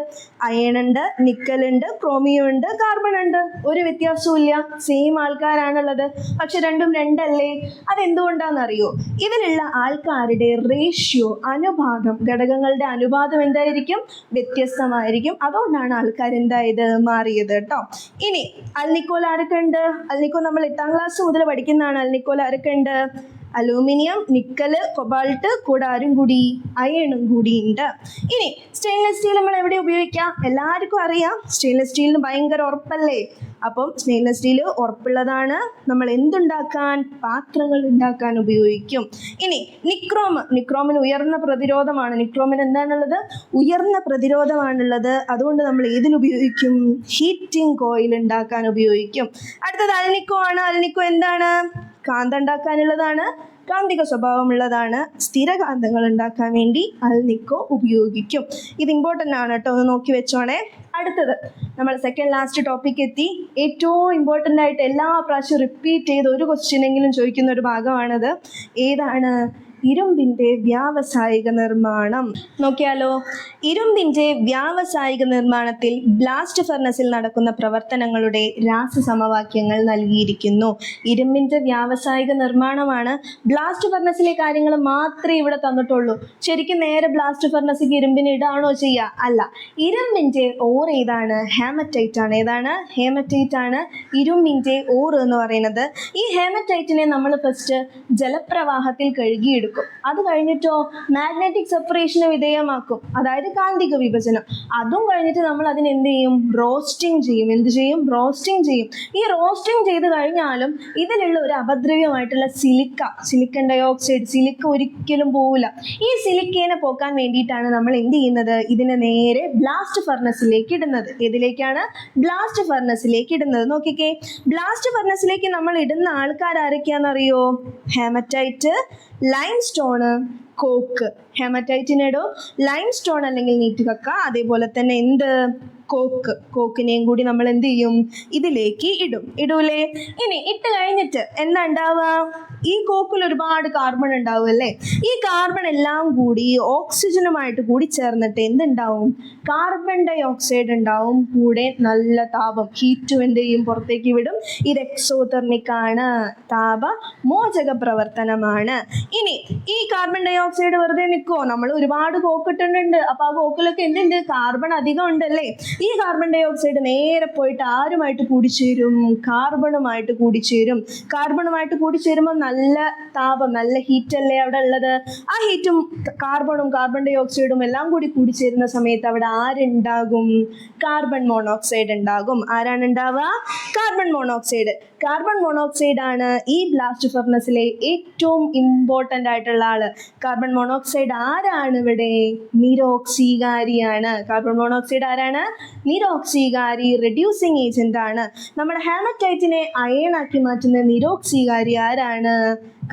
അയൺ ഉണ്ട്, നിക്കൽ ഉണ്ട്, ക്രോമിയം ഉണ്ട്, കാർബൺ ഉണ്ട്. ഒരു വ്യത്യാസവും ഇല്ല, സെയിം ആൾക്കാരാണുള്ളത്. പക്ഷെ രണ്ടും രണ്ടല്ലേ? അതെന്തുകൊണ്ടാണെന്നറിയോ? ഇതിലുള്ള ആൾക്കാരുടെ റേഷ്യോ, അനുപാതം, ഘടകങ്ങളുടെ അനുപാതം എന്തായിരിക്കും? വ്യത്യസ്തമായിരിക്കും. അതുകൊണ്ടാണ് ആൾക്കാർ എന്തായത്? മാറിയത് കേട്ടോ. ഇനി അൽനിക്കോൽ ആരൊക്കെ ഉണ്ട്? അൽനിക്കോ നമ്മൾ 8ാം ക്ലാസ് മുതൽ പഠിക്കുന്നതാണ്. അൽനിക്കോൽ ആരൊക്കെ ഉണ്ട്? അലൂമിനിയം, നിക്കല്, കൊബാൾട്ട്, കൂടെ ആരും കൂടി? അയണും കൂടി ഉണ്ട്. ഇനി സ്റ്റെയിൻലെസ് സ്റ്റീൽ നമ്മൾ എവിടെ ഉപയോഗിക്കാം? എല്ലാവർക്കും അറിയാം, സ്റ്റെയിൻലെസ് സ്റ്റീലിന് ഭയങ്കര ഉറപ്പല്ലേ? അപ്പം സ്റ്റെയിൻലെസ് സ്റ്റീൽ ഉറപ്പുള്ളതാണ്. നമ്മൾ എന്തുണ്ടാക്കാൻ? പാത്രങ്ങൾ ഉണ്ടാക്കാൻ ഉപയോഗിക്കും. ഇനി നിക്രോമിന് ഉയർന്ന പ്രതിരോധമാണ്. നിക്രോമിന് എന്താണുള്ളത്? ഉയർന്ന പ്രതിരോധമാണുള്ളത്. അതുകൊണ്ട് നമ്മൾ ഏതിലുപയോഗിക്കും? ഹീറ്റിംഗ് കോയിൽ ഉണ്ടാക്കാൻ ഉപയോഗിക്കും. അടുത്തത് അൽനിക്കോ ആണ്. അൽനിക്കോ എന്താണ്? കാന്തം ഉണ്ടാക്കാനുള്ളതാണ്, കാന്തിക സ്വഭാവമുള്ളതാണ്. സ്ഥിരകാന്തങ്ങൾ ഉണ്ടാക്കാൻ വേണ്ടി അൽനിക്കോ ഉപയോഗിക്കും. ഇത് ഇമ്പോർട്ടൻ്റ് ആണ് കേട്ടോ, ഒന്ന് നോക്കി വെച്ചോണേ. അടുത്തത് നമ്മൾ സെക്കൻഡ് ലാസ്റ്റ് ടോപ്പിക് എത്തി. ഏറ്റവും ഇമ്പോർട്ടൻ്റ് ആയിട്ട് എല്ലാ പ്രാവശ്യവും റിപ്പീറ്റ് ചെയ്ത് ഒരു ക്വസ്റ്റ്യനെങ്കിലും ചോദിക്കുന്ന ഒരു ഭാഗമാണത്. ഏതാണ്? ഇരുമ്പിൻ്റെ വ്യാവസായിക നിർമ്മാണം. നോക്കിയാലോ, ഇരുമ്പിൻ്റെ വ്യാവസായിക നിർമ്മാണത്തിൽ ബ്ലാസ്റ്റ് ഫർണസിൽ നടക്കുന്ന പ്രവർത്തനങ്ങളുടെ രാസസമവാക്യങ്ങൾ നൽകിയിരിക്കുന്നു. ഇരുമ്പിൻ്റെ വ്യാവസായിക നിർമ്മാണമാണ്. ബ്ലാസ്റ്റ് ഫർണസിലെ കാര്യങ്ങൾ മാത്രമേ ഇവിടെ തന്നിട്ടുള്ളൂ. ശരിക്കും നേരെ ബ്ലാസ്റ്റ് ഫർണസിലേക്ക് ഇരുമ്പിന് ഇടാണോ ചെയ്യുക? അല്ല. ഇരുമ്പിൻ്റെ ഓർ ഏതാണ്? ഹേമറ്റൈറ്റ് ആണ്. ഏതാണ്? ഹേമറ്റൈറ്റ് ആണ് ഇരുമ്പിൻ്റെ ഓർ എന്ന് പറയുന്നത്. ഈ ഹേമറ്റൈറ്റിനെ നമ്മൾ ഫസ്റ്റ് ജലപ്രവാഹത്തിൽ കഴുകിയെടുക്കും. അത് കഴിഞ്ഞിട്ടോ മാഗ്നറ്റിക് സെപ്പറേഷന് വിധേയമാക്കും, അതായത് കാന്തിക വിഭജനം. അതും കഴിഞ്ഞിട്ട് നമ്മൾ അതിന് എന്ത് ചെയ്യും? റോസ്റ്റിംഗ് ചെയ്യും. എന്ത് ചെയ്യും? റോസ്റ്റിംഗ് ചെയ്യും. ഈ റോസ്റ്റിംഗ് ചെയ്ത് കഴിഞ്ഞാലും ഇതിലുള്ള ഒരു അപദ്രവ്യമായിട്ടുള്ള സിലിക്കൺ ഡയോക്സൈഡ്, സിലിക്ക ഒരിക്കലും പോവില്ല. ഈ സിലിക്കേനെ പോക്കാൻ വേണ്ടിയിട്ടാണ് നമ്മൾ എന്ത് ചെയ്യുന്നത്? ഇതിനെ നേരെ ബ്ലാസ്റ്റ് ഫർണസിലേക്ക് ഇടുന്നത്. ഏതിലേക്കാണ്? ബ്ലാസ്റ്റ് ഫർണസിലേക്ക് ഇടുന്നത്. നോക്കിക്കേ, ബ്ലാസ്റ്റ് ഫർണസിലേക്ക് നമ്മൾ ഇടുന്ന ആൾക്കാർ ആരൊക്കെയാണെന്നറിയോ? Haematite, limestone, coke. ഹേമറ്റൈറ്റിനിടും, ലൈംസ്റ്റോൺ അല്ലെങ്കിൽ നീറ്റുകക്ക, അതേപോലെ തന്നെ എന്ത്? കോക്കിനെയും കൂടി നമ്മൾ എന്ത് ചെയ്യും? ഇതിലേക്ക് ഇടൂലേ? ഇനി ഇട്ട് കഴിഞ്ഞിട്ട് എന്താ ഉണ്ടാവുക? ഈ കോക്കിൽ ഒരുപാട് കാർബൺ ഉണ്ടാവും അല്ലേ? ഈ കാർബൺ എല്ലാം കൂടി ഓക്സിജനുമായിട്ട് കൂടി ചേർന്നിട്ട് എന്തുണ്ടാവും? കാർബൺ ഡൈ ഓക്സൈഡ് ഉണ്ടാവും. കൂടെ നല്ല താപം, ഹീറ്റും എന്ത് ചെയ്യും? പുറത്തേക്ക് വിടും. ഇത് എക്സോതെർമിക് ആണ്, താപ മോചക പ്രവർത്തനമാണ്. ഇനി ഈ കാർബൺ ഡൈ ഓക്സൈഡ് വെറുതെ നിൽക്കുമോ? നമ്മൾ ഒരുപാട് കോക്ക് ഇട്ടിട്ടുണ്ട്. അപ്പോൾ ആ കോക്കിലൊക്കെ എന്തുണ്ട്? കാർബൺ അധികം ഉണ്ടല്ലേ? ഈ കാർബൺ ഡൈ ഓക്സൈഡ് നേരെ പോയിട്ട് ആരുമായിട്ട് കൂടിച്ചേരും? കാർബണുമായിട്ട് കൂടിച്ചേരും. കാർബണുമായിട്ട് കൂടിച്ചേരുമ്പോൾ നല്ല താപം, നല്ല ഹീറ്റല്ലേ അവിടെ ഉള്ളത്? ആ ഹീറ്റും കാർബണും കാർബൺ ഡൈ ഓക്സൈഡും എല്ലാം കൂടി കൂടിച്ചേരുന്ന സമയത്ത് അവിടെ ആരുണ്ടാകും? കാർബൺ മോണോക്സൈഡ് ഉണ്ടാകും. ആരാണ് ഉണ്ടാവുക? Carbon monoxide. കാർബൺ മോണോക്സൈഡ് ആണ് ഈ ബ്ലാസ്റ്റ് ഫർണസിലെ ഏറ്റവും ഇമ്പോർട്ടൻ്റ് ആയിട്ടുള്ള ആള്. കാർബൺ മോണോക്സൈഡ് ആരാണ് ഇവിടെ? നിരോക്സീകാരിയാണ്. കാർബൺ മോണോക്സൈഡ് ആരാണ്? നിരോക്സീകാരി, റെഡ്യൂസിങ് ഏജന്റ് ആണ്. നമ്മുടെ ഹേമറ്റൈറ്റിനെ അയണാക്കി മാറ്റുന്ന നിരോക്സീകാരി ആരാണ്?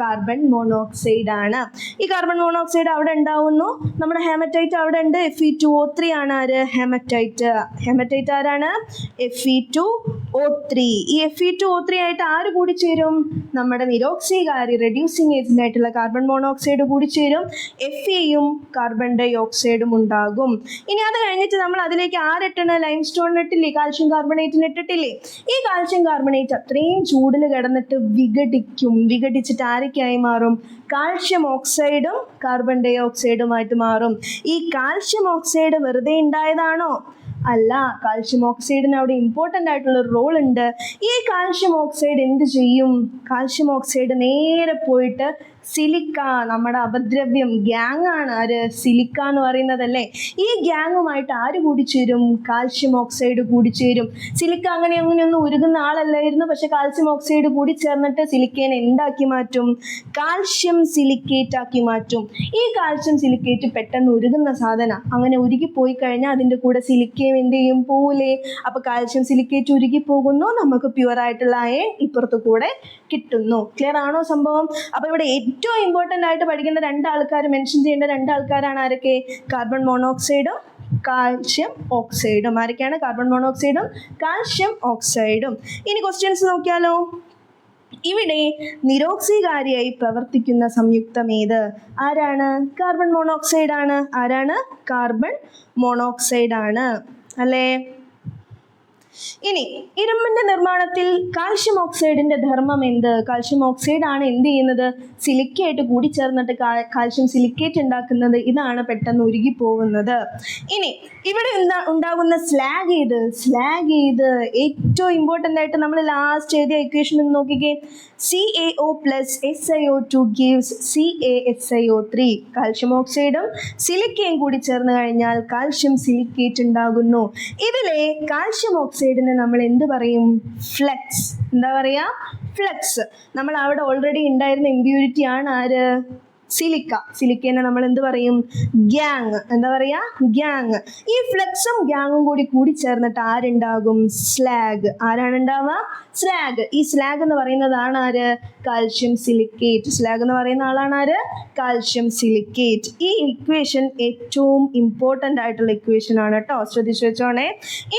കാർബൺ മോണോക്സൈഡ് ആണ്. ഈ കാർബൺ മോണോക്സൈഡ് അവിടെ ഉണ്ടാവുന്നു, നമ്മുടെ ഹെമറ്റൈറ്റ് അവിടെ ഉണ്ട്. Fe2O3 ആണ് ആര്? ഹെമറ്റൈറ്റ്. ഹെമറ്റൈറ്റ് ആരാണ്? Fe2O3. ഈ Fe2O3 ആയിട്ട് ആര് കൂടി ചേരും? നമ്മുടെ നിരോക്സീകാരി റെഡ്യൂസിങ് ഏജന്റ് ആയിട്ടുള്ള കാർബൺ മോണോക്സൈഡ് കൂടി ചേരും. Feയും കാർബൺ ഡൈ ഓക്സൈഡും ഉണ്ടാകും. ഇനി അത് കഴിഞ്ഞിട്ട് നമ്മൾ അതിലേക്ക് ആരിട്ടണ്? ലൈംസ്റ്റോൺ ഇട്ടില്ലേ? കാൽഷ്യം കാർബണേറ്റിന് ഇട്ടിട്ടില്ലേ? ഈ കാൽഷ്യം കാർബണേറ്റ് അത്രയും ചൂടിൽ കിടന്നിട്ട് വിഘടിക്കും. വിഘടിച്ചിട്ട് ആരൊക്കെയായി മാറും? കാൽഷ്യം ഓക്സൈഡും കാർബൺ ഡൈ ഓക്സൈഡുമായിട്ട് മാറും. ഈ കാൽഷ്യം ഓക്സൈഡ് വെറുതെ ഉണ്ടായതാണോ? അല്ല, കാൽഷ്യം ഓക്സൈഡിന് അവിടെ ഇമ്പോർട്ടൻ്റ് ആയിട്ടുള്ള ഒരു റോൾ ഉണ്ട്. ഈ കാൽഷ്യം ഓക്സൈഡ് എന്ത് ചെയ്യും? കാൽഷ്യം ഓക്സൈഡ് നേരെ പോയിട്ട് സിലിക്ക, നമ്മുടെ അപദ്രവ്യം ഗ്യാങ് ആണ് ആര്? സിലിക്ക എന്ന് പറയുന്നതല്ലേ. ഈ ഗ്യാങ്ങുമായിട്ട് ആര് കൂടിച്ചേരും? കാൽഷ്യം ഓക്സൈഡ് കൂടിച്ചേരും. സിലിക്ക അങ്ങനെയൊന്നും ഉരുകുന്ന ആളല്ലായിരുന്നു, പക്ഷെ കാൽഷ്യം ഓക്സൈഡ് കൂടി ചേർന്നിട്ട് സിലിക്കേനെ എന്താക്കി മാറ്റും? കാൽഷ്യം സിലിക്കേറ്റ് ആക്കി മാറ്റും. ഈ കാൽഷ്യം സിലിക്കേറ്റ് പെട്ടെന്ന് ഉരുകുന്ന സാധനം. അങ്ങനെ ഉരുകിപ്പോയി കഴിഞ്ഞാൽ അതിൻ്റെ കൂടെ സിലിക്കയും എന്ത് ചെയ്യും? പോവില്ലേ? അപ്പൊ കാൽഷ്യം സിലിക്കേറ്റ് ഉരുകി പോകുന്നു, നമുക്ക് പ്യുവർ ആയിട്ടുള്ള അയൺ ഇപ്പുറത്ത് കൂടെ കിട്ടുന്നു. ക്ലിയർ ആണോ സംഭവം? അപ്പൊ ഇവിടെ ഏറ്റവും ഇമ്പോർട്ടൻ്റ് ആയിട്ട് പഠിക്കേണ്ട രണ്ടാൾക്കാർ, മെൻഷൻ ചെയ്യേണ്ട രണ്ടാൾക്കാരാണ് ആരൊക്കെ? കാർബൺ മോണോക്സൈഡും കാൽഷ്യം ഓക്സൈഡും. ആരൊക്കെയാണ്? കാർബൺ മോണോക്സൈഡും കാൽഷ്യം ഓക്സൈഡും. ഇനി ക്വസ്റ്റ്യൻസ് നോക്കിയാലോ. ഇവിടെ നിരോക്സീകാരിയായി പ്രവർത്തിക്കുന്ന സംയുക്തം ഏത്? ആരാണ്? കാർബൺ മോണോക്സൈഡ് ആണ്. ആരാണ്? കാർബൺ മോണോക്സൈഡ് ആണ് അല്ലേ? ഇനി ഇരുമ്പിന്റെ നിർമ്മാണത്തിൽ കാൽഷ്യം ഓക്സൈഡിന്റെ ധർമ്മം എന്ത്? കാൽഷ്യം ഓക്സൈഡ് ആണ് എന്ത് ചെയ്യുന്നത്? സിലിക്കയായിട്ട് കൂടി ചേർന്നിട്ട് കാൽഷ്യം സിലിക്കേറ്റ് ഉണ്ടാക്കുന്നത്. ഇതാണ് പെട്ടെന്ന് ഉരുകി പോകുന്നത്. ഇനി ഇവിടെ ഉണ്ടാകുന്ന സ്ലാഗ് ഏത്? സ്ലാഗ് ഏത്? ഏറ്റവും ഇമ്പോർട്ടൻ്റ് ആയിട്ട് നമ്മൾ ലാസ്റ്റ് എഴുതിയ ഇക്വേഷൻ ഒന്ന് നോക്കിക്കേ. CaO plus SiO2 gives CaSiO3. Calcium ഓക്സൈഡും സിലിക്കയും കൂടി ചേർന്ന് കഴിഞ്ഞാൽ കാൽഷ്യം സിലിക്കേറ്റ് ഉണ്ടാകുന്നു. ഇതിലെ കാൽഷ്യം ഓക്സൈഡിന് നമ്മൾ എന്ത് പറയും? ഫ്ലക്സ്. എന്താ പറയാ? ഫ്ലക്സ്. നമ്മൾ അവിടെ ഓൾറെഡി ഉണ്ടായിരുന്ന ഇമ്പ്യൂരിറ്റി ആണ് ആര്? സിലിക്ക. സിലിക്കേനെ നമ്മൾ എന്ത് പറയും? ഗ്യാങ്. എന്താ പറയാ? ഗ്യാങ്. ഈ ഫ്ലക്സും ഗ്യാങ്ങും കൂടി ചേർന്നിട്ട് ആരുണ്ടാകും? സ്ലാഗ്. ആരാണ് ഉണ്ടാവുക? സ്ലാഗ്. ഈ സ്ലാഗ് എന്ന് പറയുന്നതാണ് ആര്? Calcium silicate. സ്ലാഗ് എന്ന് പറയുന്ന ആളാണ് ആര്? Calcium silicate. ഈ ഇക്വേഷൻ ഏറ്റവും ഇമ്പോർട്ടൻ്റ് ആയിട്ടുള്ള ഇക്വേഷൻ ആണ് കേട്ടോ, ശ്രദ്ധിച്ചു വെച്ചോണേ.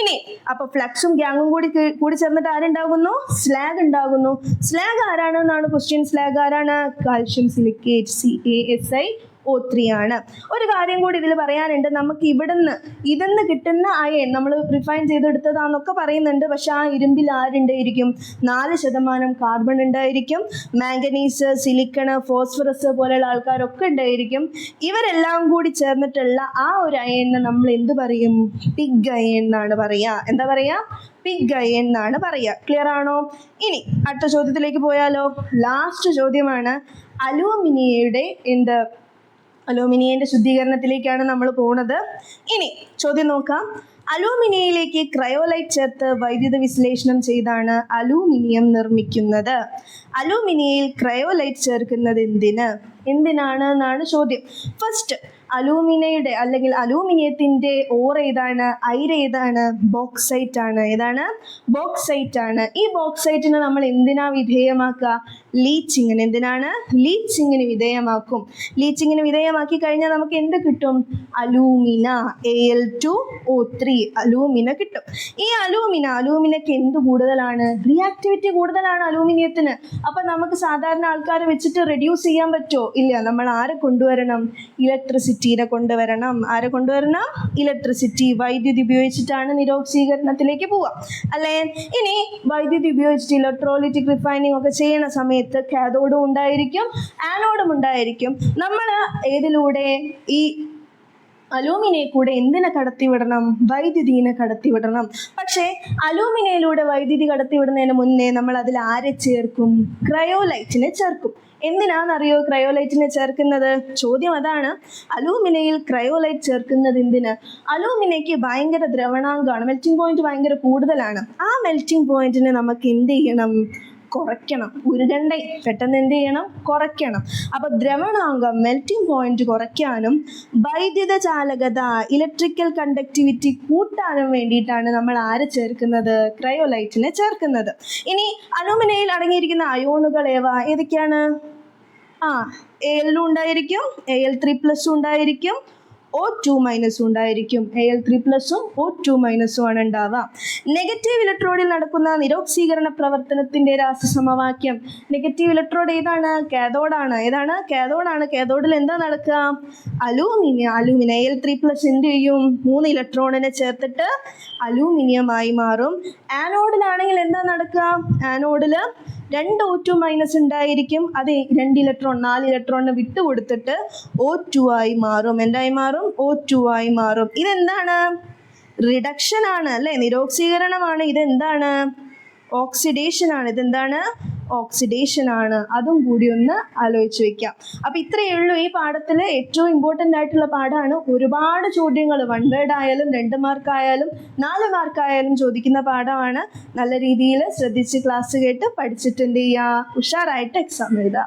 ഇനി അപ്പൊ ഫ്ലക്സും ഗ്യാങ്ങും കൂടി ചേർന്നിട്ട് ആരുണ്ടാകുന്നു? സ്ലാഗ് ഉണ്ടാകുന്നു. സ്ലാഗ് ആരാണെന്നാണ് ക്വസ്റ്റ്യൻ. സ്ലാഗ് ആരാണ്? Calcium silicate. CaSiO3 ആണ്. ഒരു കാര്യം കൂടി ഇതിൽ പറയാനുണ്ട്. നമുക്ക് ഇതിന്ന് കിട്ടുന്ന അയൺ നമ്മൾ റിഫൈൻ ചെയ്തെടുത്തതാന്നൊക്കെ പറയുന്നുണ്ട്. പക്ഷെ ആ ഇരുമ്പിൽ ആരുണ്ടായിരിക്കും? 4% കാർബൺ ഉണ്ടായിരിക്കും. മാംഗനീസ്, സിലിക്കൺ, ഫോസ്ഫറസ് പോലെയുള്ള ആൾക്കാരൊക്കെ ഉണ്ടായിരിക്കും. ഇവരെല്ലാം കൂടി ചേർന്നിട്ടുള്ള ആ ഒരു അയണിനെ നമ്മൾ എന്ത് പറയും? പിഗ് അയൺ എന്നാണ് പറയാ. എന്താ പറയാ? പിഗ് അയൺ എന്നാണ് പറയാ. ക്ലിയർ ആണോ? ഇനി അടുത്ത ചോദ്യത്തിലേക്ക് പോയാലോ. ലാസ്റ്റ് ചോദ്യമാണ്. അലൂമിനിയന്റെ ശുദ്ധീകരണത്തിലേക്കാണ് നമ്മൾ പോണത്. ഇനി ചോദ്യം നോക്കാം. അലൂമിനിയയിലേക്ക് ക്രയോലൈറ്റ് ചേർത്ത് വൈദ്യുത വിശ്ലേഷണം ചെയ്താണ് അലൂമിനിയം നിർമ്മിക്കുന്നത്. അലൂമിനിയയിൽ ക്രയോലൈറ്റ് ചേർക്കുന്നത് എന്തിനാണ് എന്നാണ് ചോദ്യം. ഫസ്റ്റ്, അലൂമിനയുടെ അല്ലെങ്കിൽ അലൂമിനിയത്തിന്റെ ഓർ ഏതാണ്? അയിര് ഏതാണ്? ബോക്സൈറ്റ് ആണ്. ഏതാണ്? ബോക്സൈറ്റ് ആണ്. ഈ ബോക്സൈറ്റിനെ നമ്മൾ എന്തിനാ വിധേയമാക്കുക? ലീച്ചിങ്ങിന്. എന്തിനാണ്? ലീച്ചിങ്ങിന് വിധേയമാക്കും. ലീച്ചിങ്ങിന് വിധേയമാക്കി കഴിഞ്ഞാൽ നമുക്ക് എന്ത് കിട്ടും? അലൂമിന. Al2O3 അലൂമിന കിട്ടും. ഈ അലൂമിനക്ക് എന്ത് കൂടുതലാണ്? റിയാക്ടിവിറ്റി കൂടുതലാണ് അലൂമിനിയത്തിന്. അപ്പൊ നമുക്ക് സാധാരണ ആൾക്കാരെ വെച്ചിട്ട് റെഡ്യൂസ് ചെയ്യാൻ പറ്റുമോ? ഇല്ല. നമ്മൾ ആരെ കൊണ്ടുവരണം? ഇലക്ട്രിസിറ്റീനെ കൊണ്ടുവരണം. ആരെ കൊണ്ടുവരണം? ഇലക്ട്രിസിറ്റി. വൈദ്യുതി ഉപയോഗിച്ചിട്ടാണ് നിരോക്സീകരണത്തിലേക്ക് പോവുക അല്ലേ? ഇനി വൈദ്യുതി ഉപയോഗിച്ചിട്ട് ഇലക്ട്രോലിറ്റിക് റിഫൈനിങ് ഒക്കെ ചെയ്യുന്ന സമയത്ത് കാഥോഡും ഉണ്ടായിരിക്കും, ആനോഡും ഉണ്ടായിരിക്കും. നമ്മൾ ഏതിലൂടെ? ഈ അലൂമിനിയെ കൂടെ എന്തിനെ കടത്തിവിടണം? വൈദ്യുതിനെ കടത്തിവിടണം. പക്ഷേ അലൂമിനിയയിലൂടെ വൈദ്യുതി കടത്തിവിടുന്നതിന് മുന്നേ നമ്മൾ അതിൽ ആരെ ചേർക്കും? ക്രയോലൈറ്റിനെ ചേർക്കും. എന്തിനാണെന്നറിയോ ക്രയോലൈറ്റിനെ ചേർക്കുന്നത്? ചോദ്യം അതാണ്. അലൂമിനയിൽ ക്രയോലൈറ്റ് ചേർക്കുന്നത് എന്തിന്? അലൂമിനയ്ക്ക് ഭയങ്കര ദ്രവണാങ്കമാണ്, മെൽറ്റിംഗ് പോയിന്റ് ഭയങ്കര കൂടുതലാണ്. ആ മെൽറ്റിംഗ് പോയിന്റിനെ നമുക്ക് എന്ത് ചെയ്യണം? കുറയ്ക്കണം. ഉരുകണ്ടേ, പെട്ടെന്ന് എന്ത് ചെയ്യണം? കുറയ്ക്കണം. അപ്പൊ ദ്രവണാങ്കം, മെൽറ്റിംഗ് പോയിന്റ് കുറയ്ക്കാനും വൈദ്യുത ചാലകത, ഇലക്ട്രിക്കൽ കണ്ടക്ടിവിറ്റി കൂട്ടാനും വേണ്ടിയിട്ടാണ് നമ്മൾ ആരെ ചേർക്കുന്നത്? ക്രയോലൈറ്റിനെ ചേർക്കുന്നത്. ഇനി അലൂമിനയിൽ അടങ്ങിയിരിക്കുന്ന അയോണുകൾ ഏതൊക്കെയാണ്? ആ Al ഉണ്ടായിരിക്കും, Al3+ ഉണ്ടായിരിക്കും, O2 മൈനസും ഉണ്ടായിരിക്കും. Al3+ഉം O2 മൈനസും ആണ് ഉണ്ടാവുക. നെഗറ്റീവ് ഇലക്ട്രോഡിൽ നടക്കുന്ന നിരോക്സീകരണ പ്രവർത്തനത്തിന്റെ രാസസമവാക്യം. നെഗറ്റീവ് ഇലക്ട്രോഡ് ഏതാണ്? കാഥോഡാണ്. ഏതാണ്? കാഥോഡാണ്. കാഥോഡിൽ എന്താ നടക്കുക? അലൂമിനിയം. Al3+ എന്ത് ചെയ്യും? 3 ഇലക്ട്രോണിനെ ചേർത്തിട്ട് അലൂമിനിയമായി മാറും. ആനോഡിലാണെങ്കിൽ എന്താ നടക്കുക? ആനോഡില് 2 O2 മൈനസ് ഉണ്ടായിരിക്കും. അത് 2 ഇലക്ട്രോൺ 4 ഇലക്ട്രോണിന് വിട്ടുകൊടുത്തിട്ട് O2 ആയി മാറും. എന്തായി മാറും? O2 ആയി മാറും. ഇതെന്താണ്? റിഡക്ഷൻ ആണ് അല്ലെ? നിരോക്സീകരണമാണ്. ഇതെന്താണ്? ഓക്സിഡേഷൻ ആണ്. ഇതെന്താണ്? ഓക്സിഡേഷൻ ആണ്. അതും കൂടി ഒന്ന് ആലോചിച്ച് വെക്കാം. അപ്പൊ ഇത്രയേ ഉള്ളൂ ഈ പാഠത്തിൽ ഏറ്റവും ഇമ്പോർട്ടൻ്റ് ആയിട്ടുള്ള പാഠമാണ്. ഒരുപാട് ചോദ്യങ്ങൾ 1 വേർഡ് ആയാലും 2 മാർക്കായാലും 4 മാർക്കായാലും ചോദിക്കുന്ന പാഠമാണ്. നല്ല രീതിയിൽ ശ്രദ്ധിച്ച് ക്ലാസ് കേട്ട് പഠിച്ചിട്ട് എന്ത് ചെയ്യുക? ഉഷാറായിട്ട് എക്സാം എഴുതുക.